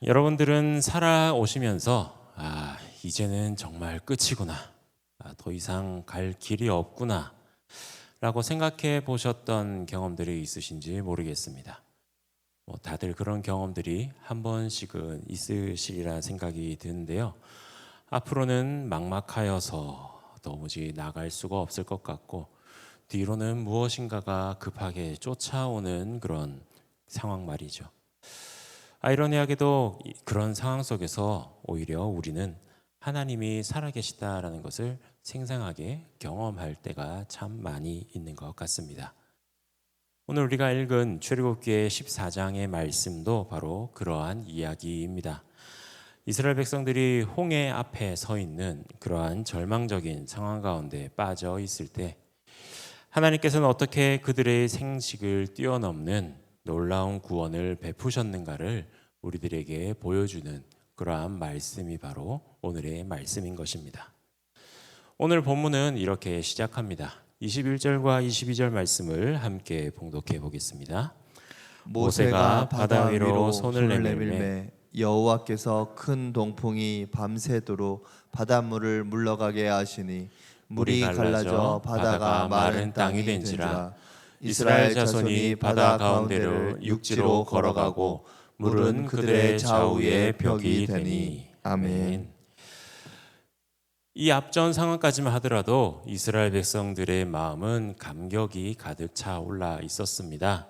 여러분들은 살아오시면서 이제는 정말 끝이구나. 더 이상 갈 길이 없구나. 라고 생각해 보셨던 경험들이 있으신지 모르겠습니다. 다들 그런 경험들이 한 번씩은 있으시리라 생각이 드는데요. 앞으로는 막막하여서 도무지 나갈 수가 없을 것 같고, 뒤로는 무엇인가가 급하게 쫓아오는 그런 상황 말이죠. 아이러니하게도 그런 상황 속에서 오히려 우리는 하나님이 살아계시다라는 것을 생생하게 경험할 때가 참 많이 있는 것 같습니다. 오늘 우리가 읽은 출애굽기의 14장의 말씀도 바로 그러한 이야기입니다. 이스라엘 백성들이 홍해 앞에 서 있는 그러한 절망적인 상황 가운데 빠져 있을 때 하나님께서는 어떻게 그들의 생식을 뛰어넘는 놀라운 구원을 베푸셨는가를 우리들에게 보여주는 그러한 말씀이 바로 오늘의 말씀인 것입니다. 오늘 본문은 이렇게 시작합니다. 21절과 22절 말씀을 함께 봉독해 보겠습니다. 모세가 바다 위로 손을 내밀매 여호와께서 큰 동풍이 밤새도록 바닷물을 물러가게 하시니 물이 갈라져 바다가 마른 땅이 된지라. 이스라엘 자손이 바다 가운데를 육지로 걸어가고 물은 그들의 좌우에 벽이 되니. 아멘. 이 앞전 상황까지만 하더라도 이스라엘 백성들의 마음은 감격이 가득 차 올라 있었습니다.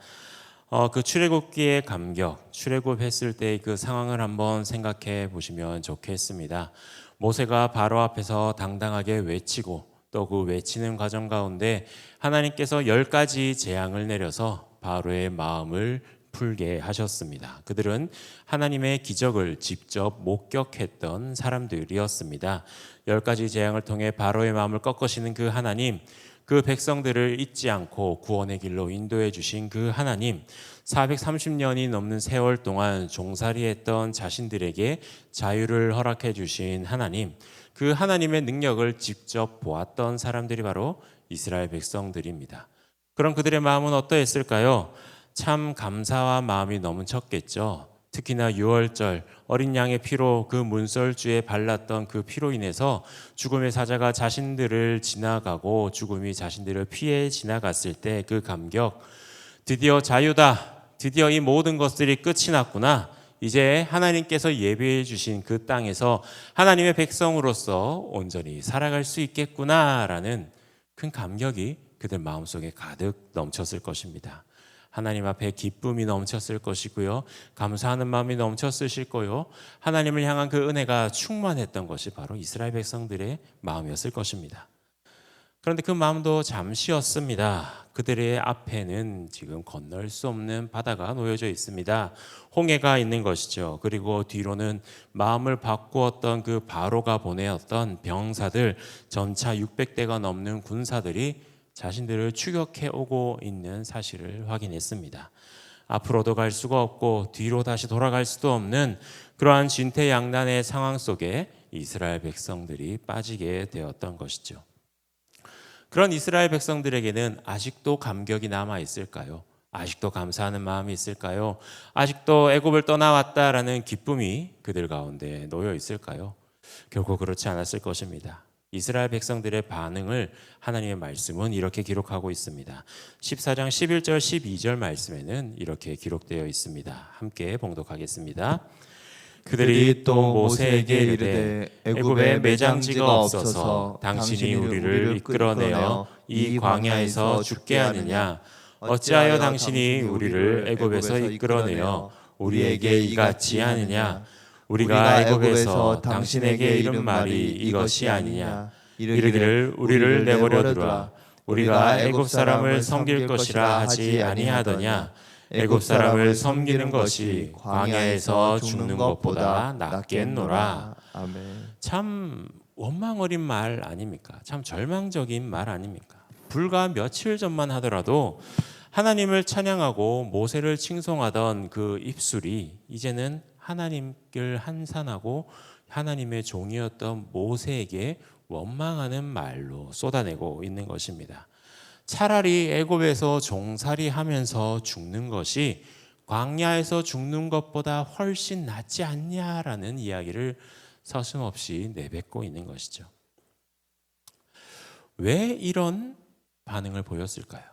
그 출애굽기의 감격, 출애굽했을 때 그 상황을 한번 생각해 보시면 좋겠습니다. 모세가 바로 앞에서 당당하게 외치고 또 그 외치는 과정 가운데 하나님께서 10가지 재앙을 내려서 바로의 마음을 풀게 하셨습니다. 그들은 하나님의 기적을 직접 목격했던 사람들이었습니다. 10가지 재앙을 통해 바로의 마음을 꺾으시는 그 하나님, 그 백성들을 잊지 않고 구원의 길로 인도해 주신 그 하나님, 430년이 넘는 세월 동안 종살이했던 자신들에게 자유를 허락해 주신 하나님, 그 하나님의 능력을 직접 보았던 사람들이 바로 이스라엘 백성들입니다. 그럼 그들의 마음은 어떠했을까요? 참 감사와 마음이 넘쳤겠죠. 특히나 유월절 어린 양의 피로 그 문설주에 발랐던 그 피로 인해서 죽음의 사자가 자신들을 지나가고 죽음이 자신들을 피해 지나갔을 때 그 감격, 드디어 자유다. 드디어 이 모든 것들이 끝이 났구나. 이제 하나님께서 예비해 주신 그 땅에서 하나님의 백성으로서 온전히 살아갈 수 있겠구나라는 큰 감격이 그들 마음속에 가득 넘쳤을 것입니다. 하나님 앞에 기쁨이 넘쳤을 것이고요. 감사하는 마음이 넘쳤으실 거요. 하나님을 향한 그 은혜가 충만했던 것이 바로 이스라엘 백성들의 마음이었을 것입니다. 그런데 그 마음도 잠시였습니다. 그들의 앞에는 지금 건널 수 없는 바다가 놓여져 있습니다. 홍해가 있는 것이죠. 그리고 뒤로는 마음을 바꾸었던 그 바로가 보내었던 병사들, 전차 600대가 넘는 군사들이 자신들을 추격해 오고 있는 사실을 확인했습니다. 앞으로도 갈 수가 없고 뒤로 다시 돌아갈 수도 없는 그러한 진퇴양난의 상황 속에 이스라엘 백성들이 빠지게 되었던 것이죠. 그런 이스라엘 백성들에게는 아직도 감격이 남아 있을까요? 아직도 감사하는 마음이 있을까요? 아직도 애굽을 떠나왔다라는 기쁨이 그들 가운데 놓여 있을까요? 결코 그렇지 않았을 것입니다. 이스라엘 백성들의 반응을 하나님의 말씀은 이렇게 기록하고 있습니다. 14장 11절 12절 말씀에는 이렇게 기록되어 있습니다. 함께 봉독하겠습니다. 그들이 또 모세에게 이르되 애굽에 매장지가 없어서 당신이 우리를 이끌어내어 이 광야에서 죽게 하느냐? 어찌하여 당신이 우리를 애굽에서 이끌어내어 우리에게 이같이 하느냐? 우리가 애굽에서 당신에게 이른 말이 이것이 아니냐? 이르기를 우리를 내버려 두라. 우리가 애굽 사람을 섬길 것이라 하지 아니하더냐? 애굽 사람을 섬기는 것이 광야에서 죽는 것보다 낫겠노라. 아멘. 참 원망 어린 말 아닙니까? 참 절망적인 말 아닙니까? 불과 며칠 전만 하더라도 하나님을 찬양하고 모세를 칭송하던 그 입술이 이제는 하나님을 한산하고 하나님의 종이었던 모세에게 원망하는 말로 쏟아내고 있는 것입니다. 차라리 애굽에서 종살이하면서 죽는 것이 광야에서 죽는 것보다 훨씬 낫지 않냐라는 이야기를 서슴없이 내뱉고 있는 것이죠. 왜 이런 반응을 보였을까요?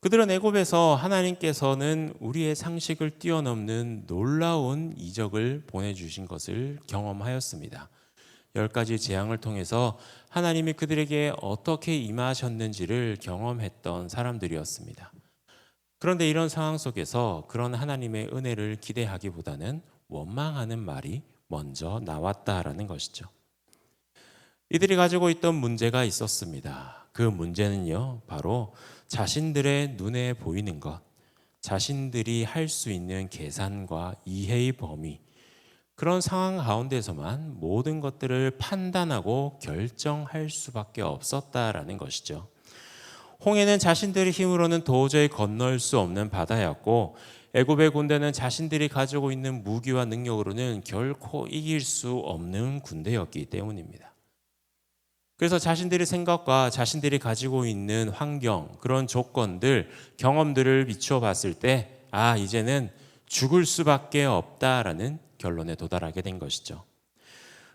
그들은 애굽에서 하나님께서는 우리의 상식을 뛰어넘는 놀라운 이적을 보내주신 것을 경험하였습니다. 10가지 재앙을 통해서 하나님이 그들에게 어떻게 임하셨는지를 경험했던 사람들이었습니다. 그런데 이런 상황 속에서 그런 하나님의 은혜를 기대하기보다는 원망하는 말이 먼저 나왔다라는 것이죠. 이들이 가지고 있던 문제가 있었습니다. 그 문제는요, 바로 자신들의 눈에 보이는 것, 자신들이 할 수 있는 계산과 이해의 범위, 그런 상황 가운데서만 모든 것들을 판단하고 결정할 수밖에 없었다라는 것이죠. 홍해는 자신들의 힘으로는 도저히 건널 수 없는 바다였고, 애굽의 군대는 자신들이 가지고 있는 무기와 능력으로는 결코 이길 수 없는 군대였기 때문입니다. 그래서 자신들의 생각과 자신들이 가지고 있는 환경, 그런 조건들, 경험들을 비추어 봤을 때, 이제는 죽을 수밖에 없다라는 결론에 도달하게 된 것이죠.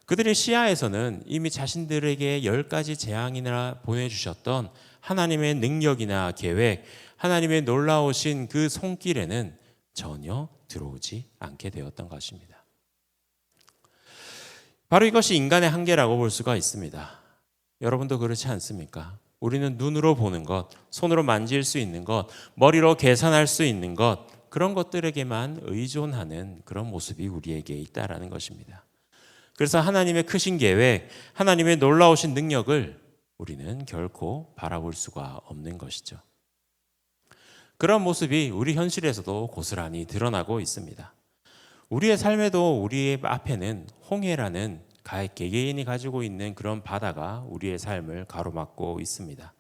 그들의 시야에서는 이미 자신들에게 10가지 재앙이나 보내주셨던 하나님의 능력이나 계획, 하나님의 놀라우신 그 손길에는 전혀 들어오지 않게 되었던 것입니다. 바로 이것이 인간의 한계라고 볼 수가 있습니다. 여러분도 그렇지 않습니까? 우리는 눈으로 보는 것, 손으로 만질 수 있는 것, 머리로 계산할 수 있는 것, 그런 것들에게만 의존하는 그런 모습이 우리에게 있다라는 것입니다. 그래서 하나님의 크신 계획, 하나님의 놀라우신 능력을 우리는 결코 바라볼 수가 없는 것이죠. 그런 모습이 우리 현실에서도 고스란히 드러나고 있습니다. 우리의 삶에도 우리의 앞에는 홍해라는 개개인이 가지고 있는 그런 바다가 우리의 삶을 가로막고 있습니다.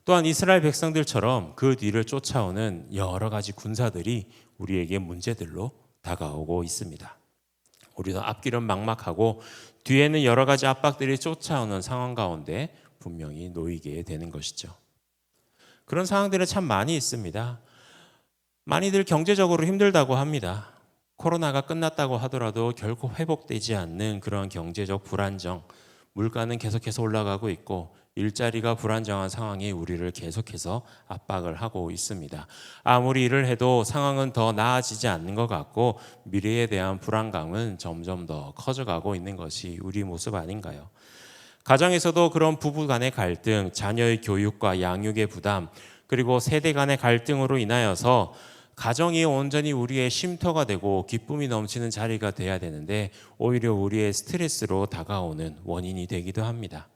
또한 이스라엘 백성들처럼 그 뒤를 쫓아오는 여러 가지 군사들이 우리에게 문제들로 다가오고 있습니다. 우리도 앞길은 막막하고 뒤에는 여러 가지 압박들이 쫓아오는 상황 가운데 분명히 놓이게 되는 것이죠. 그런 상황들은 참 많이 있습니다. 많이들 경제적으로 힘들다고 합니다. 코로나가 끝났다고 하더라도 결코 회복되지 않는 그런 경제적 불안정, 물가는 계속해서 올라가고 있고 일자리가 불안정한 상황이 우리를 계속해서 압박을 하고 있습니다. 아무리 일을 해도 상황은 더 나아지지 않는 것 같고 미래에 대한 불안감은 점점 더 커져가고 있는 것이 우리 모습 아닌가요? 가정에서도 그런 부부 간의 갈등, 자녀의 교육과 양육의 부담, 그리고 세대 간의 갈등으로 인하여서 가정이 온전히 우리의 쉼터가 되고 기쁨이 넘치는 자리가 돼야 되는데 오히려 우리의 스트레스로 다가오는 원인이 되기도 합니다.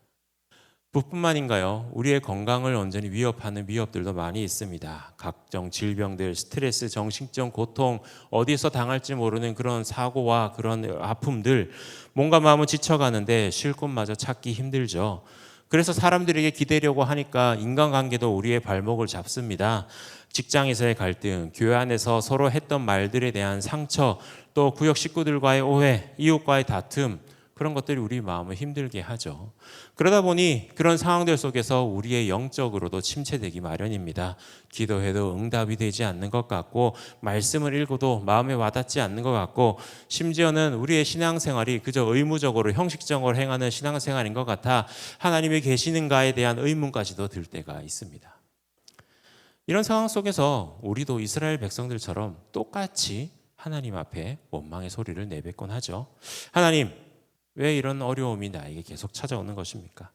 뿐만인가요? 우리의 건강을 온전히 위협하는 위협들도 많이 있습니다. 각종 질병들, 스트레스, 정신적 고통, 어디서 당할지 모르는 그런 사고와 그런 아픔들, 몸과 마음은 지쳐가는데 쉴 곳마저 찾기 힘들죠. 그래서 사람들에게 기대려고 하니까 인간관계도 우리의 발목을 잡습니다. 직장에서의 갈등, 교회 안에서 서로 했던 말들에 대한 상처, 또 구역 식구들과의 오해, 이웃과의 다툼, 그런 것들이 우리 마음을 힘들게 하죠. 그러다 보니 그런 상황들 속에서 우리의 영적으로도 침체되기 마련입니다. 기도해도 응답이 되지 않는 것 같고 말씀을 읽어도 마음에 와닿지 않는 것 같고 심지어는 우리의 신앙생활이 그저 의무적으로 형식적으로 행하는 신앙생활인 것 같아 하나님이 계시는가에 대한 의문까지도 들 때가 있습니다. 이런 상황 속에서 우리도 이스라엘 백성들처럼 똑같이 하나님 앞에 원망의 소리를 내뱉곤 하죠. 하나님, 왜 이런 어려움이 나에게 계속 찾아오는 것입니까?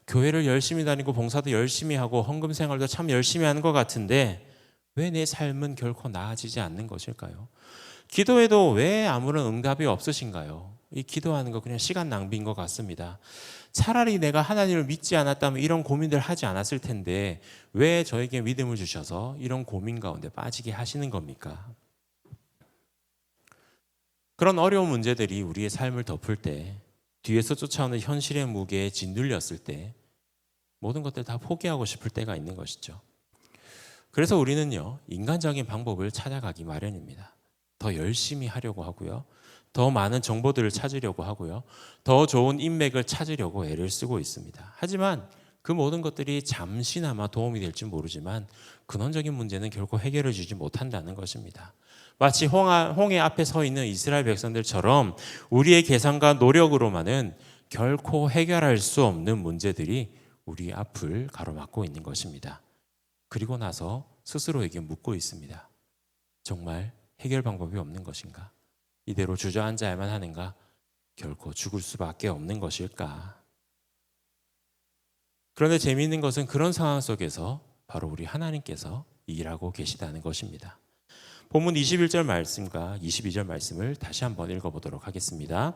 교회를 열심히 다니고 봉사도 열심히 하고 헌금 생활도 참 열심히 하는 것 같은데 왜 내 삶은 결코 나아지지 않는 것일까요? 기도해도 왜 아무런 응답이 없으신가요? 이 기도하는 거 그냥 시간 낭비인 것 같습니다. 차라리 내가 하나님을 믿지 않았다면 이런 고민들 하지 않았을 텐데 왜 저에게 믿음을 주셔서 이런 고민 가운데 빠지게 하시는 겁니까? 그런 어려운 문제들이 우리의 삶을 덮을 때, 뒤에서 쫓아오는 현실의 무게에 짓눌렸을 때 모든 것들 다 포기하고 싶을 때가 있는 것이죠. 그래서 우리는요, 인간적인 방법을 찾아가기 마련입니다. 더 열심히 하려고 하고요. 더 많은 정보들을 찾으려고 하고요. 더 좋은 인맥을 찾으려고 애를 쓰고 있습니다. 하지만 그 모든 것들이 잠시나마 도움이 될지 모르지만 근원적인 문제는 결코 해결해 주지 못한다는 것입니다. 마치 홍해 앞에 서 있는 이스라엘 백성들처럼 우리의 계산과 노력으로만은 결코 해결할 수 없는 문제들이 우리 앞을 가로막고 있는 것입니다. 그리고 나서 스스로에게 묻고 있습니다. 정말 해결 방법이 없는 것인가? 이대로 주저앉아야만 하는가? 결코 죽을 수밖에 없는 것일까? 그런데 재미있는 것은 그런 상황 속에서 바로 우리 하나님께서 일하고 계시다는 것입니다. 본문 21절 말씀과 22절 말씀을 다시 한번 읽어보도록 하겠습니다.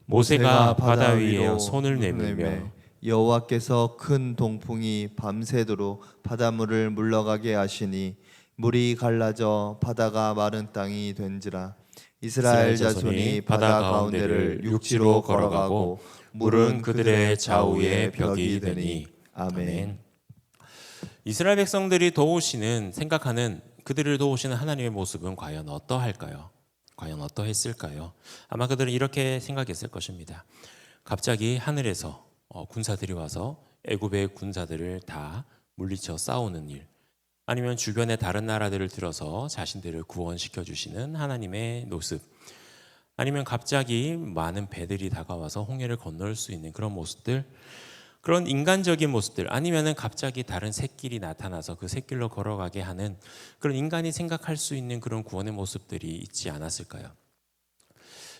모세가 바다 위에 손을 내밀며 여호와께서 큰 동풍이 밤새도록 바닷물을 물러가게 하시니 물이 갈라져 바다가 마른 땅이 된지라. 이스라엘 자손이 바다 가운데를 육지로 걸어가고 물은 그들의 좌우에 벽이 되니. 아멘. 이스라엘 백성들이 생각하는 그들을 도우시는 하나님의 모습은 과연 어떠할까요? 과연 어떠했을까요? 아마 그들은 이렇게 생각했을 것입니다. 갑자기 하늘에서 군사들이 와서 애굽의 군사들을 다 물리쳐 싸우는 일, 아니면 주변의 다른 나라들을 들어서 자신들을 구원시켜 주시는 하나님의 모습, 아니면 갑자기 많은 배들이 다가와서 홍해를 건널 수 있는 그런 모습들, 그런 인간적인 모습들, 아니면은 갑자기 다른 샛길이 나타나서 그 샛길로 걸어가게 하는 그런 인간이 생각할 수 있는 그런 구원의 모습들이 있지 않았을까요?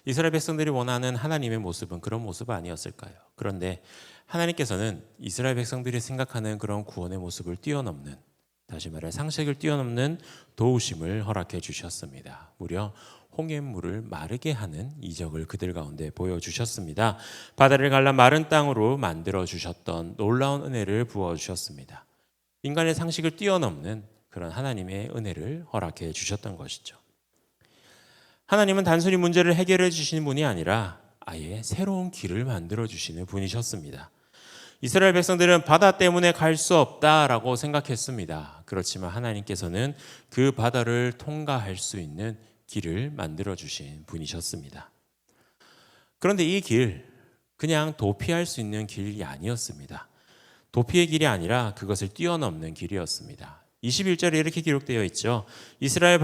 이스라엘 백성들이 원하는 하나님의 모습은 그런 모습 아니었을까요? 그런데 하나님께서는 이스라엘 백성들이 생각하는 그런 구원의 모습을 뛰어넘는, 다시 말해 상식을 뛰어넘는 도우심을 허락해 주셨습니다. 무려 홍해물을 마르게 하는 이적을 그들 가운데 보여주셨습니다. 바다를 갈라 마른 땅으로 만들어 주셨던 놀라운 은혜를 부어주셨습니다. 인간의 상식을 뛰어넘는 그런 하나님의 은혜를 허락해 주셨던 것이죠. 하나님은 단순히 문제를 해결해 주시는 분이 아니라 아예 새로운 길을 만들어 주시는 분이셨습니다. 이스라엘 백성들은 바다 때문에 갈 수 없다라고 생각했습니다. 그렇지만 하나님께서는 그 바다를 통과할 수 있는 길을 만들어 주신 분이셨습니다. 그런데 이 길, 그냥 도피할 수 있는 길이 아니었습니다. 도피의 길이 아니라 그것을 뛰어넘는 길이었습니다. 21절에 이렇게 기록되어 있죠. 이스라엘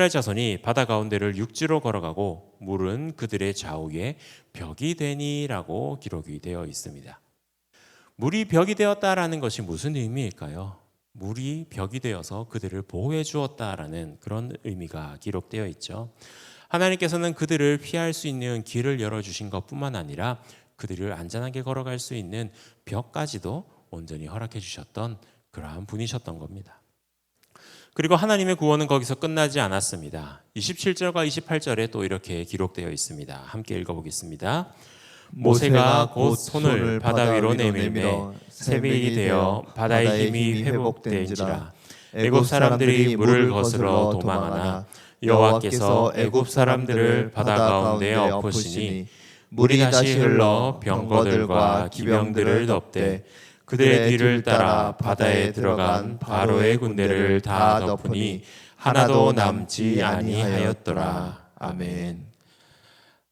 자손이 바다 가운데를 육지로 걸어가고 물은 그들의 좌우에 벽이 되니라고 기록이 되어 있습니다. 물이 벽이 되었다라는 것이 무슨 의미일까요? 물이 벽이 되어서 그들을 보호해 주었다라는 그런 의미가 기록되어 있죠. 하나님께서는 그들을 피할 수 있는 길을 열어주신 것뿐만 아니라 그들을 안전하게 걸어갈 수 있는 벽까지도 온전히 허락해 주셨던 그러한 분이셨던 겁니다. 그리고 하나님의 구원은 거기서 끝나지 않았습니다. 27절과 28절에 또 이렇게 기록되어 있습니다. 함께 읽어보겠습니다. 모세가 곧 손을 바다 위로 내밀매 새벽이 되어 바다의 힘이 회복된지라. 애굽 사람들이 물을 거스러 도망하나 여호와께서 애굽 사람들을 바다 가운데 엎으시니 물이 다시 흘러 병거들과 기병들을 덮되 그들의 뒤를 따라 바다에 들어간 바로의 군대를 다 덮으니 하나도 남지 아니하였더라. 아멘.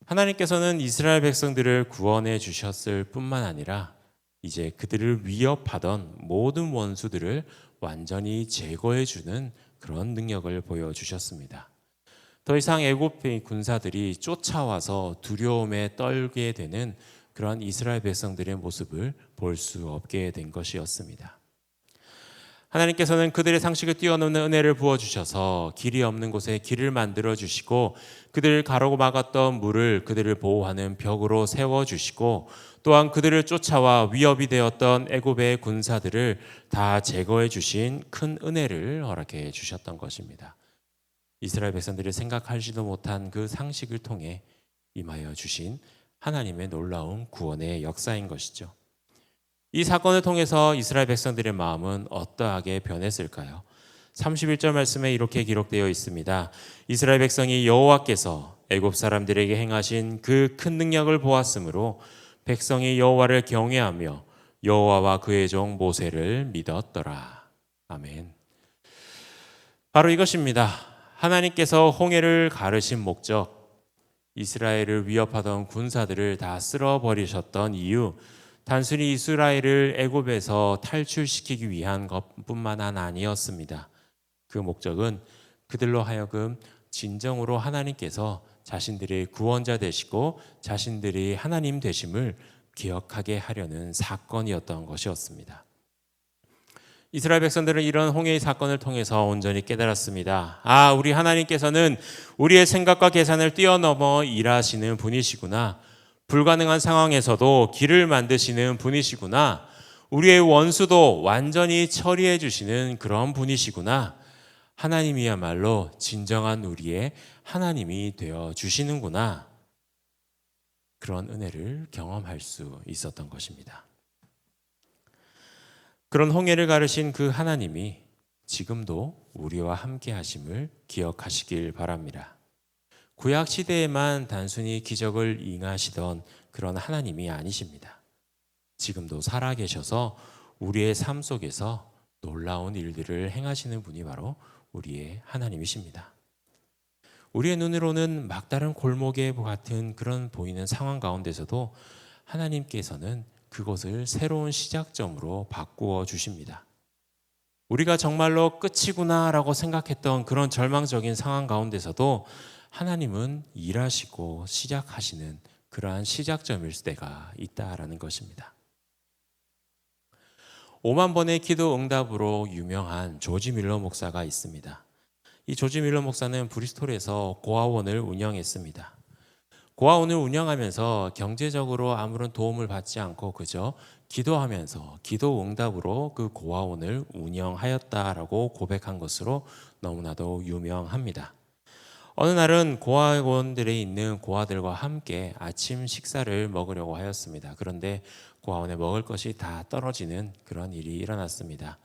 하나님께서는 이스라엘 백성들을 구원해 주셨을 뿐만 아니라 이제 그들을 위협하던 모든 원수들을 완전히 제거해 주는 그런 능력을 보여주셨습니다. 더 이상 애굽의 군사들이 쫓아와서 두려움에 떨게 되는 그런 이스라엘 백성들의 모습을 볼 수 없게 된 것이었습니다. 하나님께서는 그들의 상식을 뛰어넘는 은혜를 부어주셔서 길이 없는 곳에 길을 만들어 주시고 그들을 가로고 막았던 물을 그들을 보호하는 벽으로 세워주시고 또한 그들을 쫓아와 위협이 되었던 애굽의 군사들을 다 제거해 주신 큰 은혜를 허락해 주셨던 것입니다. 이스라엘 백성들이 생각하지도 못한 그 상식을 통해 임하여 주신 하나님의 놀라운 구원의 역사인 것이죠. 이 사건을 통해서 이스라엘 백성들의 마음은 어떠하게 변했을까요? 31절 말씀에 이렇게 기록되어 있습니다. 이스라엘 백성이 여호와께서 애굽 사람들에게 행하신 그 큰 능력을 보았으므로 백성이 여호와를 경외하며 여호와와 그의 종 모세를 믿었더라. 아멘. 바로 이것입니다. 하나님께서 홍해를 가르신 목적, 이스라엘을 위협하던 군사들을 다 쓸어버리셨던 이유, 단순히 이스라엘을 애굽에서 탈출시키기 위한 것뿐만 아니었습니다. 그 목적은 그들로 하여금 진정으로 하나님께서 자신들의 구원자 되시고 자신들이 하나님 되심을 기억하게 하려는 사건이었던 것이었습니다. 이스라엘 백성들은 이런 홍해의 사건을 통해서 온전히 깨달았습니다. 우리 하나님께서는 우리의 생각과 계산을 뛰어넘어 일하시는 분이시구나. 불가능한 상황에서도 길을 만드시는 분이시구나. 우리의 원수도 완전히 처리해 주시는 그런 분이시구나. 하나님이야말로 진정한 우리의 하나님이 되어 주시는구나. 그런 은혜를 경험할 수 있었던 것입니다. 그런 홍해를 가르신 그 하나님이 지금도 우리와 함께 하심을 기억하시길 바랍니다. 구약 시대에만 단순히 기적을 행하시던 그런 하나님이 아니십니다. 지금도 살아계셔서 우리의 삶 속에서 놀라운 일들을 행하시는 분이 바로 우리의 하나님이십니다. 우리의 눈으로는 막다른 골목에 같은 그런 보이는 상황 가운데서도 하나님께서는 그것을 새로운 시작점으로 바꾸어 주십니다. 우리가 정말로 끝이구나라고 생각했던 그런 절망적인 상황 가운데서도 하나님은 일하시고 시작하시는 그러한 시작점일 때가 있다라는 것입니다. 5만 번의 기도 응답으로 유명한 조지 밀러 목사가 있습니다. 이 조지 밀러 목사는 브리스톨에서 고아원을 운영했습니다. 고아원을 운영하면서 경제적으로 아무런 도움을 받지 않고 그저 기도하면서 기도 응답으로 그 고아원을 운영하였다라고 고백한 것으로 너무나도 유명합니다. 어느 날은 고아원들에 있는 고아들과 함께 아침 식사를 먹으려고 하였습니다. 그런데 고아원에 먹을 것이 다 떨어지는 그런 일이 일어났습니다.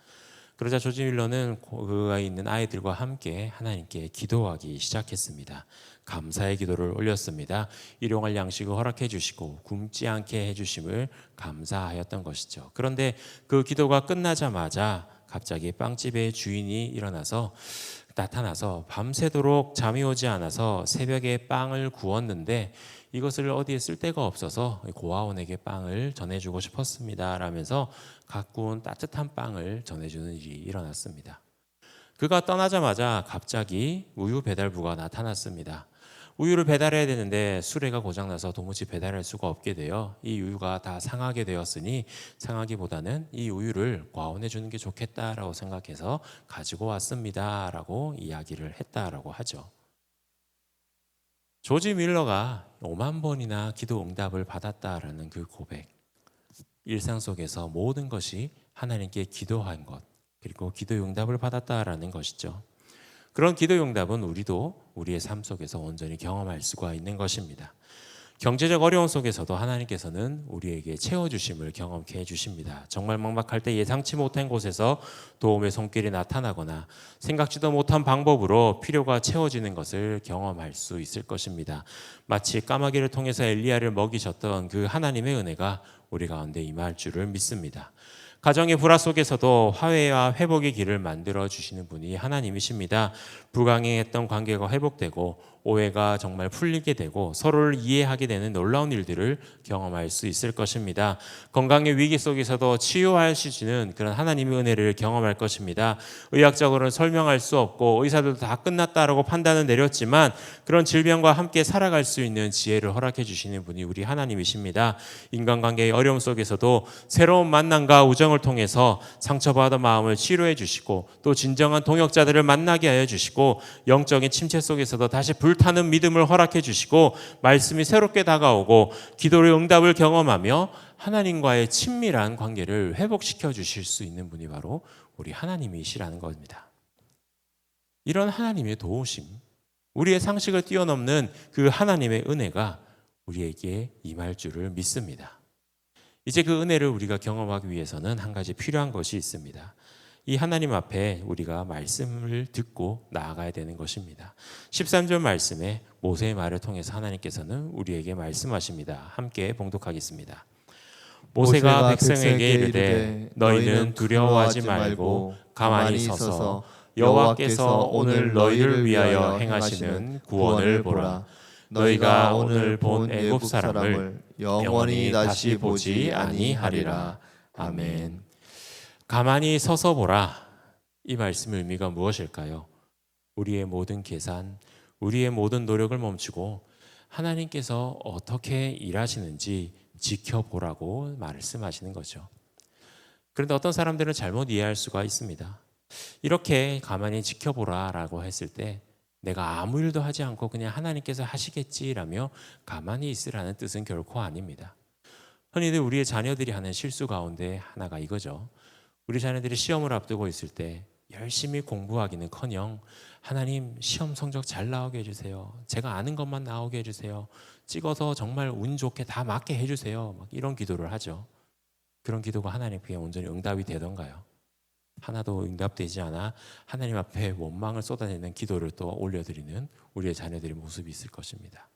그러자 조지 밀러는 그가 있는 아이들과 함께 하나님께 기도하기 시작했습니다. 감사의 기도를 올렸습니다. 일용할 양식을 허락해 주시고 굶지 않게 해주심을 감사하였던 것이죠. 그런데 그 기도가 끝나자마자 갑자기 빵집의 주인이 나타나서 밤새도록 잠이 오지 않아서 새벽에 빵을 구웠는데 이것을 어디에 쓸 데가 없어서 고아원에게 빵을 전해주고 싶었습니다 라면서 갖고 온 따뜻한 빵을 전해주는 일이 일어났습니다. 그가 떠나자마자 갑자기 우유 배달부가 나타났습니다. 우유를 배달해야 되는데 수레가 고장나서 도무지 배달할 수가 없게 되어 이 우유가 다 상하게 되었으니 상하기보다는 이 우유를 고아원에 주는 게 좋겠다라고 생각해서 가지고 왔습니다 라고 이야기를 했다라고 하죠. 조지 밀러가 5만 번이나 기도 응답을 받았다라는 그 고백, 일상 속에서 모든 것이 하나님께 기도한 것 그리고 기도 응답을 받았다라는 것이죠. 그런 기도 응답은 우리도 우리의 삶 속에서 온전히 경험할 수가 있는 것입니다. 경제적 어려움 속에서도 하나님께서는 우리에게 채워주심을 경험케 해주십니다. 정말 막막할 때 예상치 못한 곳에서 도움의 손길이 나타나거나 생각지도 못한 방법으로 필요가 채워지는 것을 경험할 수 있을 것입니다. 마치 까마귀를 통해서 엘리야를 먹이셨던 그 하나님의 은혜가 우리 가운데 임할 줄을 믿습니다. 가정의 불화 속에서도 화해와 회복의 길을 만들어 주시는 분이 하나님이십니다. 불강해했던 관계가 회복되고 오해가 정말 풀리게 되고 서로를 이해하게 되는 놀라운 일들을 경험할 수 있을 것입니다. 건강의 위기 속에서도 치유하시는 그런 하나님의 은혜를 경험할 것입니다. 의학적으로는 설명할 수 없고 의사들도 다 끝났다라고 판단을 내렸지만 그런 질병과 함께 살아갈 수 있는 지혜를 허락해 주시는 분이 우리 하나님이십니다. 인간관계의 어려움 속에서도 새로운 만남과 우정을 통해서 상처받은 마음을 치료해 주시고 또 진정한 동역자들을 만나게 하여 주시고 영적인 침체 속에서도 다시 불타는 믿음을 허락해 주시고 말씀이 새롭게 다가오고 기도의 응답을 경험하며 하나님과의 친밀한 관계를 회복시켜 주실 수 있는 분이 바로 우리 하나님이시라는 겁니다. 이런 하나님의 도우심, 우리의 상식을 뛰어넘는 그 하나님의 은혜가 우리에게 임할 줄을 믿습니다. 이제 그 은혜를 우리가 경험하기 위해서는 한 가지 필요한 것이 있습니다. 이 하나님 앞에 우리가 말씀을 듣고 나아가야 되는 것입니다. 13절 말씀에 모세의 말을 통해서 하나님께서는 우리에게 말씀하십니다. 함께 봉독하겠습니다. 모세가 백성에게 이르되 너희는 두려워하지 말고 가만히 서서 여호와께서 오늘 너희를 위하여 행하시는 구원을 보라. 너희가 오늘 본 애굽 사람을 영원히 다시 보지 아니하리라. 아멘. 가만히 서서 보라. 이 말씀의 의미가 무엇일까요? 우리의 모든 계산, 우리의 모든 노력을 멈추고 하나님께서 어떻게 일하시는지 지켜보라고 말씀하시는 거죠. 그런데 어떤 사람들은 잘못 이해할 수가 있습니다. 이렇게 가만히 지켜보라라고 했을 때 내가 아무 일도 하지 않고 그냥 하나님께서 하시겠지라며 가만히 있으라는 뜻은 결코 아닙니다. 흔히들 우리의 자녀들이 하는 실수 가운데 하나가 이거죠. 우리 자녀들이 시험을 앞두고 있을 때 열심히 공부하기는커녕 하나님 시험 성적 잘 나오게 해주세요. 제가 아는 것만 나오게 해주세요. 찍어서 정말 운 좋게 다 맞게 해주세요. 막 이런 기도를 하죠. 그런 기도가 하나님께 온전히 응답이 되던가요? 하나도 응답되지 않아 하나님 앞에 원망을 쏟아내는 기도를 또 올려드리는 우리의 자녀들의 모습이 있을 것입니다.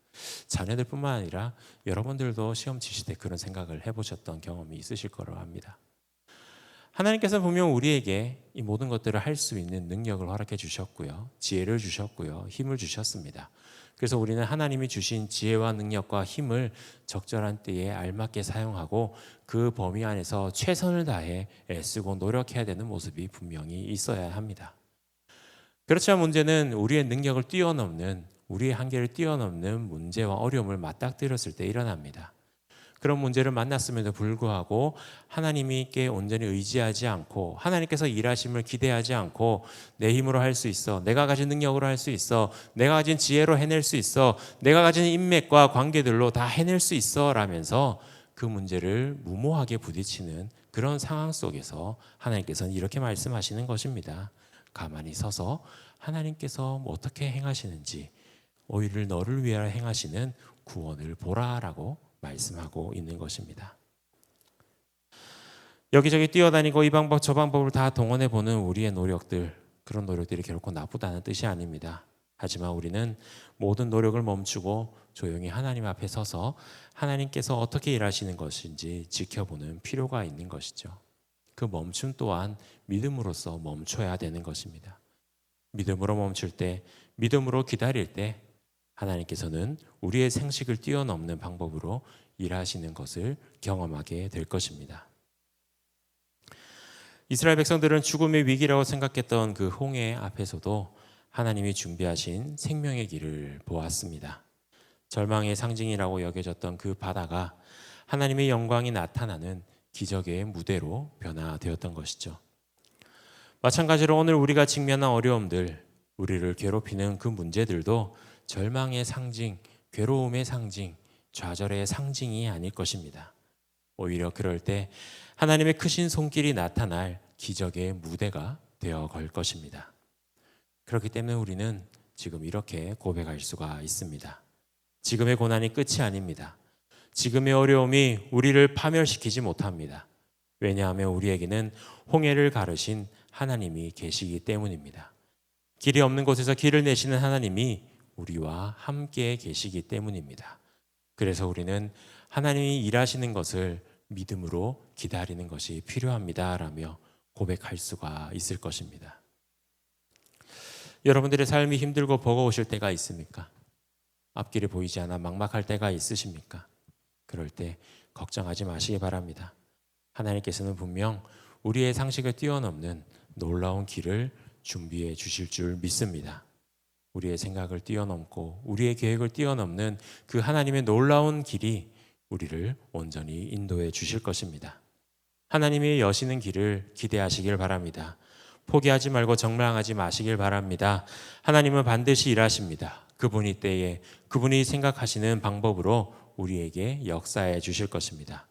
자녀들뿐만 아니라 여러분들도 시험 치실 때 그런 생각을 해보셨던 경험이 있으실 거라고 합니다. 하나님께서 분명 우리에게 이 모든 것들을 할 수 있는 능력을 허락해 주셨고요. 지혜를 주셨고요. 힘을 주셨습니다. 그래서 우리는 하나님이 주신 지혜와 능력과 힘을 적절한 때에 알맞게 사용하고 그 범위 안에서 최선을 다해 애쓰고 노력해야 되는 모습이 분명히 있어야 합니다. 그렇지만 문제는 우리의 능력을 뛰어넘는, 우리의 한계를 뛰어넘는 문제와 어려움을 맞닥뜨렸을 때 일어납니다. 그런 문제를 만났음에도 불구하고 하나님께 온전히 의지하지 않고 하나님께서 일하심을 기대하지 않고 내 힘으로 할 수 있어, 내가 가진 능력으로 할 수 있어, 내가 가진 지혜로 해낼 수 있어, 내가 가진 인맥과 관계들로 다 해낼 수 있어 라면서 그 문제를 무모하게 부딪히는 그런 상황 속에서 하나님께서는 이렇게 말씀하시는 것입니다. 가만히 서서 하나님께서 어떻게 행하시는지, 오히려 너를 위하여 행하시는 구원을 보라라고 말씀하고 있는 것입니다. 여기저기 뛰어다니고 이 방법 저 방법을 다 동원해 보는 우리의 노력들, 그런 노력들이 결코 나쁘다는 뜻이 아닙니다. 하지만 우리는 모든 노력을 멈추고 조용히 하나님 앞에 서서 하나님께서 어떻게 일하시는 것인지 지켜보는 필요가 있는 것이죠. 그 멈춤 또한 믿음으로써 멈춰야 되는 것입니다. 믿음으로 멈출 때, 믿음으로 기다릴 때 하나님께서는 우리의 생식을 뛰어넘는 방법으로 일하시는 것을 경험하게 될 것입니다. 이스라엘 백성들은 죽음의 위기라고 생각했던 그 홍해 앞에서도 하나님이 준비하신 생명의 길을 보았습니다. 절망의 상징이라고 여겨졌던 그 바다가 하나님의 영광이 나타나는 기적의 무대로 변화되었던 것이죠. 마찬가지로 오늘 우리가 직면한 어려움들, 우리를 괴롭히는 그 문제들도 절망의 상징, 괴로움의 상징, 좌절의 상징이 아닐 것입니다. 오히려 그럴 때 하나님의 크신 손길이 나타날 기적의 무대가 되어 갈 것입니다. 그렇기 때문에 우리는 지금 이렇게 고백할 수가 있습니다. 지금의 고난이 끝이 아닙니다. 지금의 어려움이 우리를 파멸시키지 못합니다. 왜냐하면 우리에게는 홍해를 가르신 하나님이 계시기 때문입니다. 길이 없는 곳에서 길을 내시는 하나님이 우리와 함께 계시기 때문입니다. 그래서 우리는 하나님이 일하시는 것을 믿음으로 기다리는 것이 필요합니다라며 고백할 수가 있을 것입니다. 여러분들의 삶이 힘들고 버거우실 때가 있습니까? 앞길이 보이지 않아 막막할 때가 있으십니까? 그럴 때 걱정하지 마시기 바랍니다. 하나님께서는 분명 우리의 상식을 뛰어넘는 놀라운 길을 준비해 주실 줄 믿습니다. 우리의 생각을 뛰어넘고 우리의 계획을 뛰어넘는 그 하나님의 놀라운 길이 우리를 온전히 인도해 주실 것입니다. 하나님이 여시는 길을 기대하시길 바랍니다. 포기하지 말고 절망하지 마시길 바랍니다. 하나님은 반드시 일하십니다. 그분이 때에 그분이 생각하시는 방법으로 우리에게 역사해 주실 것입니다.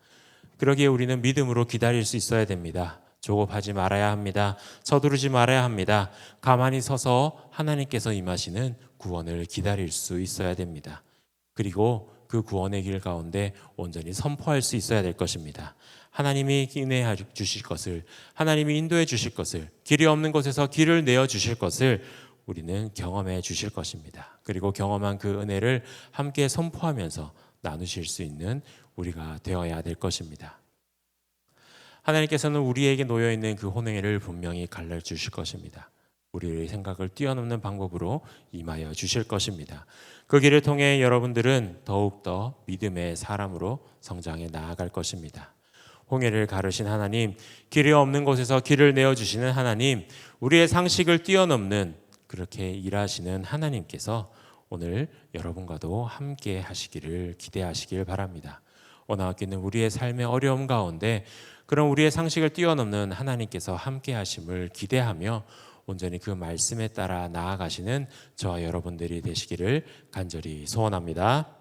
그러기에 우리는 믿음으로 기다릴 수 있어야 됩니다. 조급하지 말아야 합니다. 서두르지 말아야 합니다. 가만히 서서 하나님께서 임하시는 구원을 기다릴 수 있어야 됩니다. 그리고 그 구원의 길 가운데 온전히 선포할 수 있어야 될 것입니다. 하나님이 인내해 주실 것을, 하나님이 인도해 주실 것을, 길이 없는 곳에서 길을 내어 주실 것을 우리는 경험해 주실 것입니다. 그리고 경험한 그 은혜를 함께 선포하면서 나누실 수 있는 우리가 되어야 될 것입니다. 하나님께서는 우리에게 놓여있는 그 혼행을 분명히 갈라주실 것입니다. 우리의 생각을 뛰어넘는 방법으로 임하여 주실 것입니다. 그 길을 통해 여러분들은 더욱더 믿음의 사람으로 성장해 나아갈 것입니다. 홍해를 가르신 하나님, 길이 없는 곳에서 길을 내어주시는 하나님, 우리의 상식을 뛰어넘는 그렇게 일하시는 하나님께서 오늘 여러분과도 함께 하시기를 기대하시길 바랍니다. 오나왔기는 우리의 삶의 어려움 가운데 그런 우리의 상식을 뛰어넘는 하나님께서 함께 하심을 기대하며 온전히 그 말씀에 따라 나아가시는 저와 여러분들이 되시기를 간절히 소원합니다.